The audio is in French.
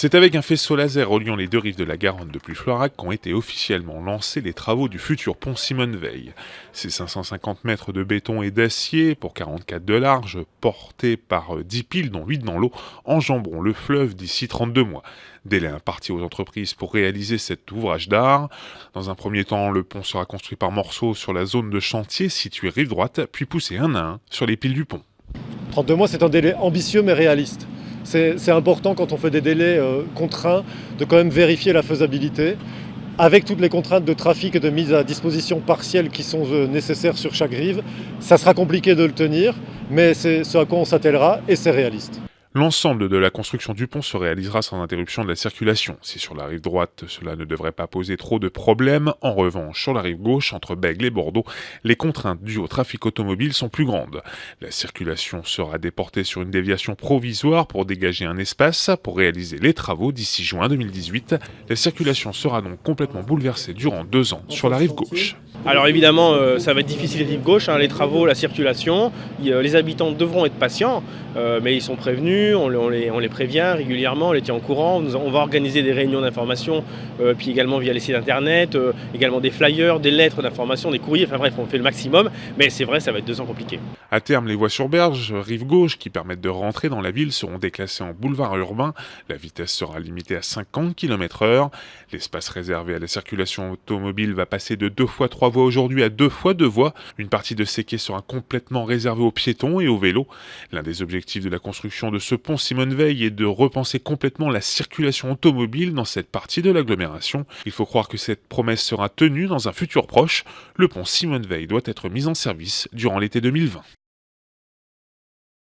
C'est avec un faisceau laser reliant les deux rives de la Garonne depuis Floirac qu'ont été officiellement lancés les travaux du futur pont Simone Veil. Ces 550 mètres de béton et d'acier, pour 44 de large, portés par 10 piles dont 8 dans l'eau, enjamberont le fleuve d'ici 32 mois. Délai imparti aux entreprises pour réaliser cet ouvrage d'art. Dans un premier temps, le pont sera construit par morceaux sur la zone de chantier située rive droite, puis poussé un à un sur les piles du pont. 32 mois, c'est un délai ambitieux mais réaliste. C'est important quand on fait des délais contraints de quand même vérifier la faisabilité avec toutes les contraintes de trafic et de mise à disposition partielle qui sont nécessaires sur chaque rive. Ça sera compliqué de le tenir, mais c'est ce à quoi on s'attellera et c'est réaliste. L'ensemble de la construction du pont se réalisera sans interruption de la circulation. Si sur la rive droite, cela ne devrait pas poser trop de problèmes. En revanche, sur la rive gauche, entre Bègles et Bordeaux, les contraintes dues au trafic automobile sont plus grandes. La circulation sera déportée sur une déviation provisoire pour dégager un espace pour réaliser les travaux d'ici juin 2018. La circulation sera donc complètement bouleversée durant 2 ans sur la rive gauche. Alors évidemment, ça va être difficile rive gauche, les travaux, la circulation. Les habitants devront être patients, mais ils sont prévenus, on les prévient régulièrement, on les tient au courant. On va organiser des réunions d'information, puis également via les sites internet, également des flyers, des lettres d'information, des courriers, enfin bref, on fait le maximum. Mais c'est vrai, ça va être 2 ans compliqués. À terme, les voies sur berge, rive gauche, qui permettent de rentrer dans la ville, seront déclassées en boulevard urbain. La vitesse sera limitée à 50 km/h. L'espace réservé à la circulation automobile va passer de 2 fois 3 voies aujourd'hui à 2 fois 2 voies. Une partie de ces quais sera complètement réservée aux piétons et aux vélos. L'un des objectifs de la construction de ce pont Simone Veil est de repenser complètement la circulation automobile dans cette partie de l'agglomération. Il faut croire que cette promesse sera tenue dans un futur proche. Le pont Simone Veil doit être mis en service durant l'été 2020.